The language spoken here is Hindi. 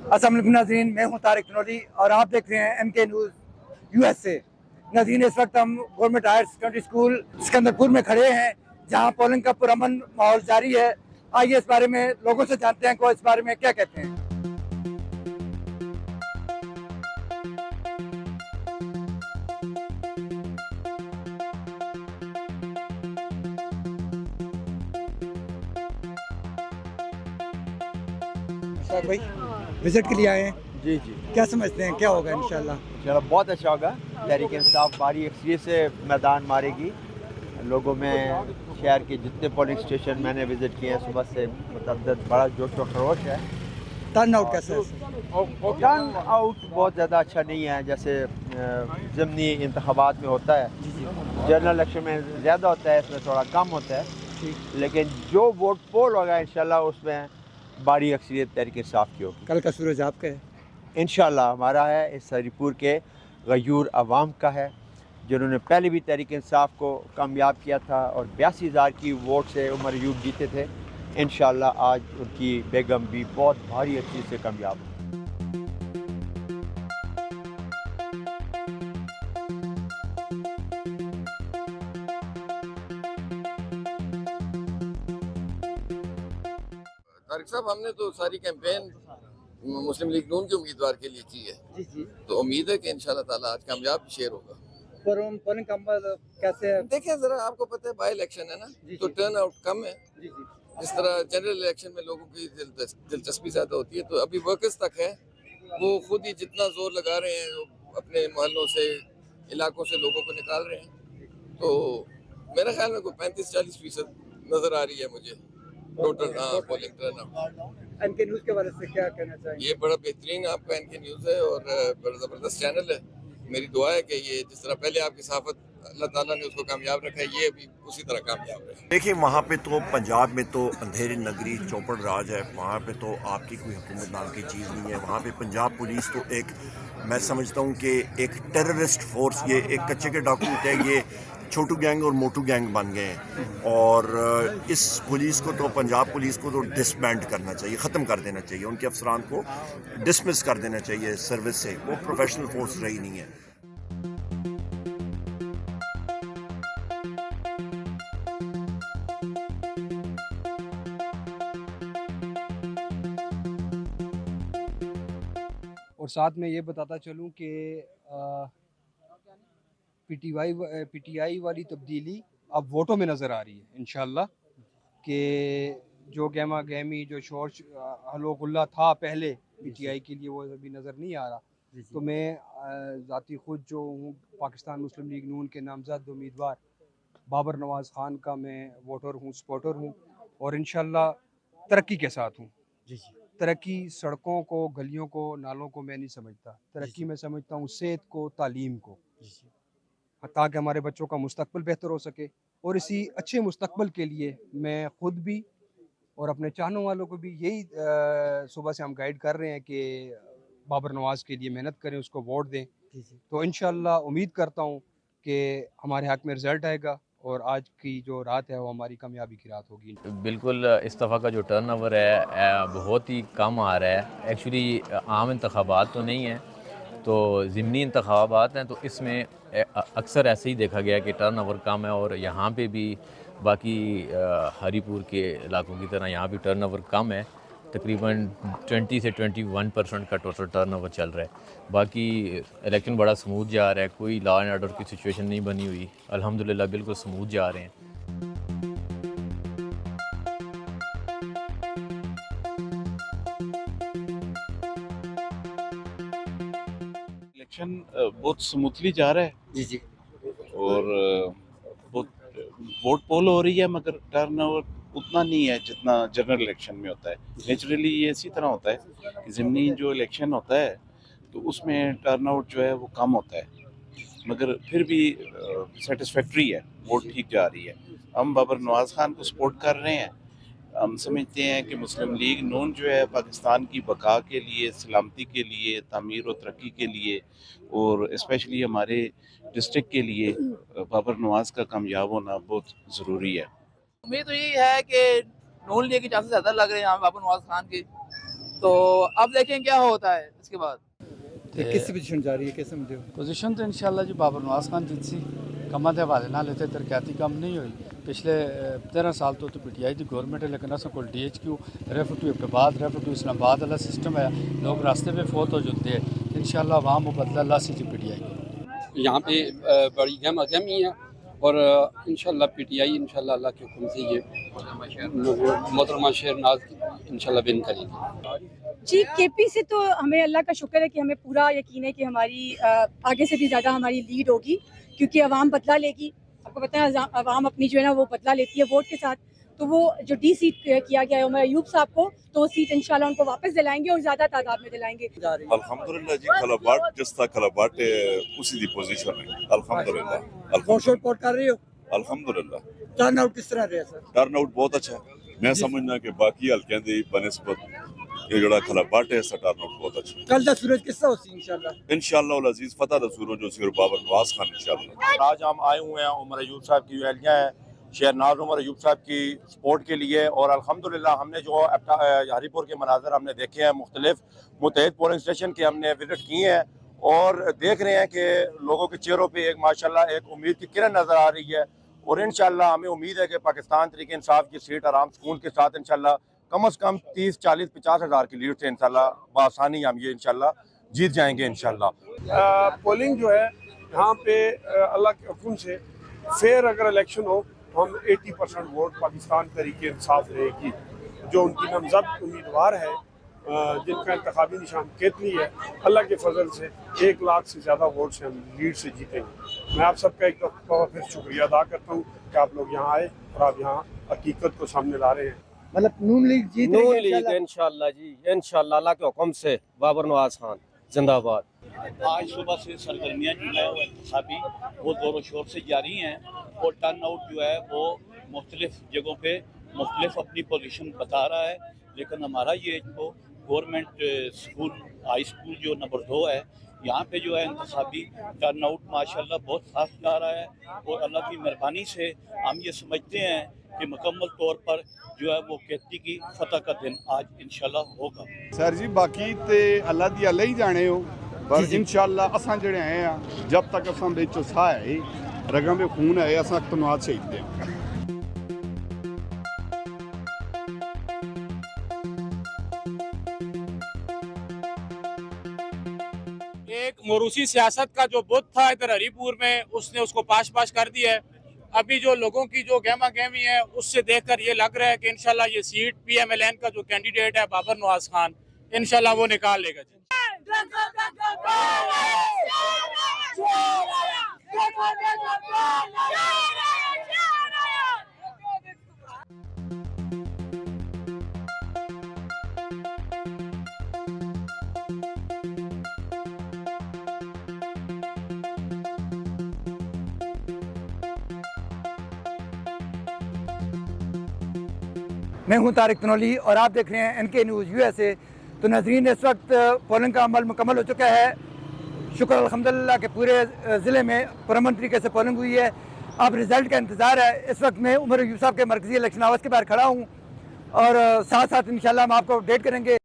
अस्सलाम वालेकुम नाज़रीन, मैं हूं तारिक नोली और आप देख रहे हैं MK न्यूज़ USA। नाज़रीन, इस वक्त हम government higher secondary school Sikandarpur में खड़े हैं, जहां पोलिंग का पुरअमन माहौल जारी है। आइए इस बारे में लोगों से जानते हैं कि वो इस बारे में क्या कहते हैं। भाई विजिट के लिए आए हैं, जी जी, क्या समझते हैं क्या होगा इंशाल्लाह? चलो बहुत अच्छा होगा। तहरीक इंसाफ भारी अक्सरियत से मैदान मारेगी। लोगों में शहर के जितने पोलिंग स्टेशन मैंने विज़िट किए हैं सुबह से मतलब बड़ा जोश व खरोश है। टर्न आउट कैसा है? टर्न आउट बहुत ज़्यादा अच्छा नहीं है, जैसे ज़िमनी इंतखाबात में होता है। जनरल इलेक्शन में ज़्यादा होता है, इसमें थोड़ा कम होता है। लेकिन जो वोट पोल होगा इंशाल्लाह उसमें भारी अक्सरियत तहरीक इंसाफ की होगी। कल का सूरज आपका है? इंशाल्लाह हमारा है, इस हरीपुर के गयूर अवाम का है, जिन्होंने पहले भी तहरीक इंसाफ को कामयाब किया था और 82,000 की वोट से उमर अयूब जीते थे। इंशाल्लाह आज उनकी बेगम भी बहुत भारी अच्छी से कामयाब है। तारिक साहब, हमने तो सारी कैंपेन मुस्लिम लीग नून के उम्मीदवार के लिए की है, जी जी। तो उम्मीद है कि इंशाल्लाह ताला आज कामयाब शेयर होगा। पोलिंग का माहौल कैसे है? देखिए जरा, आपको पता है बाई इलेक्शन है ना, तो टर्न आउट कम है। जी जी। जिस तरह जनरल इलेक्शन में लोगों की दिलचस्पी ज्यादा होती है, तो अभी वर्कर्स तक है, वो खुद ही जितना जोर लगा रहे हैं, वो अपने मोहल्लों से इलाकों से लोगों को निकाल रहे हैं। तो मेरे ख्याल में कोई 35-40% नजर आ रही है मुझे total polling turn out. MK news के बारे से क्या कहना चाहेंगे? ये बड़ा बेहतरीन आपका NK न्यूज़ है और बड़ा ज़बरदस्त चैनल है। मेरी दुआ है कि ये जिस तरह पहले आपकी सहाफ़त अल्लाह ताला ने उसको कामयाब रखा है, ये भी उसी तरह कामयाब रहे। देखिए, वहाँ पे तो पंजाब में तो अंधेरी नगरी चौपड़ राज है। वहाँ पे तो आपकी कोई हुकूमत नाम की चीज़ नहीं है। वहाँ पे पंजाब पुलिस तो एक, मैं समझता हूँ कि एक टेररिस्ट फोर्स, ये एक कच्चे के डाकू होते हैं, ये छोटू गैंग और मोटू गैंग बन गए हैं। और इस पुलिस को तो, पंजाब पुलिस को तो डिसबैंड करना चाहिए, ख़त्म कर देना चाहिए। उनके अफसरान को डिसमिस कर देना चाहिए सर्विस से। वो प्रोफेशनल फोर्स रही नहीं है। और साथ में ये बताता चलूँ कि PTI वाली तब्दीली अब वोटों में नज़र आ रही है इंशाल्लाह, कि जो गहमा गहमी जो शोर हलो गुल्ला था पहले PTI के लिए, वो अभी नज़र नहीं आ रहा। तो मैं ज़ाती खुद जो हूँ पाकिस्तान मुस्लिम लीग नून के नामज़द उम्मीदवार बाबर नवाज़ ख़ान का मैं वोटर हूँ, सपोर्टर हूँ और इंशाल्लाह तरक्की के साथ हूँ। तरक्की सड़कों को, गलियों को, नालों को मैं नहीं समझता। तरक्की मैं समझता हूँ सेहत को, तालीम को, ताकि हमारे बच्चों का मुस्तकबिल बेहतर हो सके। और इसी अच्छे मुस्तकबिल के लिए मैं ख़ुद भी और अपने चाहने वालों को भी यही सुबह से हम गाइड कर रहे हैं कि बाबर नवाज़ के लिए मेहनत करें, उसको वोट दें। तो इंशाल्लाह उम्मीद करता हूँ कि हमारे हक़ में रिज़ल्ट आएगा और आज की जो रात है वो हमारी कामयाबी की रात होगी। बिल्कुल, इस दफ़ा का जो टर्न ओवर है बहुत ही कम आ रहा है। एक्चुअली आम इंतखाबात तो नहीं है, तो ज़िमनी इंतखाबात हैं, तो इसमें अक्सर ऐसे ही देखा गया कि टर्न ओवर कम है। और यहाँ पे भी बाकी हरीपुर के इलाकों की तरह यहाँ भी टर्न ओवर कम है। तकरीबन 20 से 21% का टोटल टर्न ओवर चल रहा है। बाकी इलेक्शन बड़ा स्मूथ जा रहा है, कोई लॉ एंड ऑर्डर की सिचुएशन नहीं बनी हुई। अल्हम्दुलिल्लाह बिल्कुल स्मूथ जा रहे हैं। इलेक्शन बहुत स्मूथली जा रहा है जी जी। और बहुत वोट पोल हो रही है, मगर टर्न ओवर उतना नहीं है जितना जनरल इलेक्शन में होता है। नेचुरली ये इसी तरह होता है कि ज़िमनी जो इलेक्शन होता है तो उसमें टर्न आउट जो है वो कम होता है, मगर फिर भी सेटिस्फैक्ट्री है, वोट ठीक जा रही है। हम बाबर नवाज़ ख़ान को सपोर्ट कर रहे हैं। हम समझते हैं कि मुस्लिम लीग नून जो है पाकिस्तान की बका के लिए, सलामती के लिए, तामीर और तरक्की के लिए और स्पेशली हमारे डिस्ट्रिक्ट के लिए बाबर नवाज़ का कामयाब होना बहुत ज़रूरी है। उम्मीद तो यही है कि नून लीग के चांसेस ज़्यादा लग रहे हैं यहाँ बाबर नवाज़ खान के, तो अब देखें क्या होता है इसके बाद। किस पोजीशन जा रही है, कैसे समझते हो? पोजीशन तो इंशाल्लाह जी बाबर नवाज खान जीत सी कमा के हवाले ना लेते तरक्याती कम नहीं हुई पिछले 13 साल तो पीटीआई की गवर्नमेंट है, लेकिन असा को DHQ refer to Abbottabad refer to Islamabad वाला सिस्टम है, लोग रास्ते पे फोत हो जाते हैं। इंशाल्लाह अवाम को बदला ला सी पीटीआई यहाँ पे बड़ी गहमा गहमी है और इंशाल्लाह पीटीआई इंशाल्लाह अल्लाह के हुक्म से ये मोहतरमा शहरनाज इंशाल्लाह विन करेंगे। जी केपी से तो हमें अल्लाह का शुक्र है कि हमें पूरा यकीन है कि हमारी आगे से भी ज़्यादा हमारी लीड होगी, क्योंकि अवाम बदला लेगी। आपको पता है अवाम अपनी जो है ना वो बदला लेती है वोट के साथ। तो वो जो डी सीट किया गया है उमर अयूब साहब को, तो वो सीट इंशाल्लाह उनको वापस दिलाएंगे और ज़्यादा तादाद में दिलाएंगे। अल्हम्दुलिल्लाह जी खलाबाट जिस तरह खलाबाट उसी दी पोजीशन है अल्हम्दुलिल्लाह। वोट शोट पोट कर रही हो? अल्हम्दुलिल्लाह। टर्न आउट किस तरह रहा सर? टर्न आउट बहुत अच्छा है, मैं समझना कि बाकी हल्कियां दी बनिस्बत ये जड़ा खलाबाट है इसका टर्न आउट बहुत अच्छा। कल दा सूरज किस तरह होसी इंशाल्लाह? इंशाल्लाह उल अजीज फतह दा सूरज जो सिर बाबर नवाज खान इंशाल्लाह। आज हम आए हुए हैं उमर अयूब साहब की एहलिया है शहरनाज उमर अयूब साहब की सपोर्ट के लिए, और अल्हम्दुलिल्लाह हमने जो हरीपुर के मनाजर हमने देखे हैं, मुख्तलिफ मुतहद पोलिंग स्टेशन के हमने विजिट किए हैं और देख रहे हैं कि लोगों के चेहरों पे एक माशाल्लाह एक उम्मीद की किरण नज़र आ रही है। और इंशाल्लाह हमें उम्मीद है कि पाकिस्तान तरीके इंसाफ की सीट आराम सुकून के साथ इंशाल्लाह कम से कम 30, 40, 50 हज़ार की लीड से इंशाल्लाह बआसानी हम ये इंशाल्लाह जीत जाएंगे इंशाल्लाह। पोलिंग जो है यहाँ पे अल्लाह के हुक्म से फेयर अगर इलेक्शन हो तो हम 80% वोट पाकिस्तान तरीके इंसाफ रहेगी। जो उनकी नामजद उम्मीदवार है जिनका इंतखाबी निशान केतली है, अल्लाह के फजल से 1 लाख से ज़्यादा वोट से हम लीड से जीतेंगे। मैं आप सबका एक दफ़ा फिर शुक्रिया अदा करता हूँ कि आप लोग यहाँ आए और आप यहाँ हकीकत को सामने ला रहे हैं। मतलब नून लीग जीत नून लीग इंशाल्लाह जी इंशाल्लाह अल्लाह के हुक्म से बाबर नवाज खान जिंदाबाद। आज सुबह से सरगर्मियाँ जो है वो इंतखाबी वो ज़ोरों शोर से जारी हैं और टर्न आउट जो है वो मुख्तलिफ जगहों पे मुख्तलिफ अपनी पोजीशन बता रहा है। लेकिन हमारा ये जो गवर्नमेंट स्कूल हाई स्कूल जो नंबर 2 है, यहाँ पे जो है इंतखाबी टर्न आउट माशाल्लाह बहुत खास जा रहा है और अल्लाह की मेहरबानी से हम ये समझते हैं कि मुकम्मल तौर पर जो है वो कहती की फतह का दिन आज इंशाल्लाह होगा। सर जी बाकी ते अल्लाह दी अल्लाह ही जाने हो, पर इंशाल्लाह असां जेड़े आए हैं जब तक असां विच साह है रगम में खून है असां धन्नवाद शहीद दें। एक मोरूसी सियासत का जो बुत था इधर हरीपुर में, उसने उसको पाश कर दिया है। अभी जो लोगों की जो गहमा गहमी है उससे देखकर ये लग रहा है कि इंशाल्लाह ये सीट PMLN का जो कैंडिडेट है बाबर नवाज खान इंशाल्लाह वो निकाल लेगा। मैं हूं तारिक तनोली और आप देख रहे हैं NK न्यूज़ USA। तो नाज़रीन इस वक्त पोलिंग का अमल मुकम्मल हो चुका है, शुक्र अल्हम्दुलिल्लाह के पूरे ज़िले में पुरअमन तरीके से पोलिंग हुई है। अब रिज़ल्ट का इंतज़ार है। इस वक्त मैं उमर अयूब साहब के मरकज़ी इलेक्शन हाउस के बाहर खड़ा हूँ और साथ साथ इंशाल्लाह हम आपको अपडेट करेंगे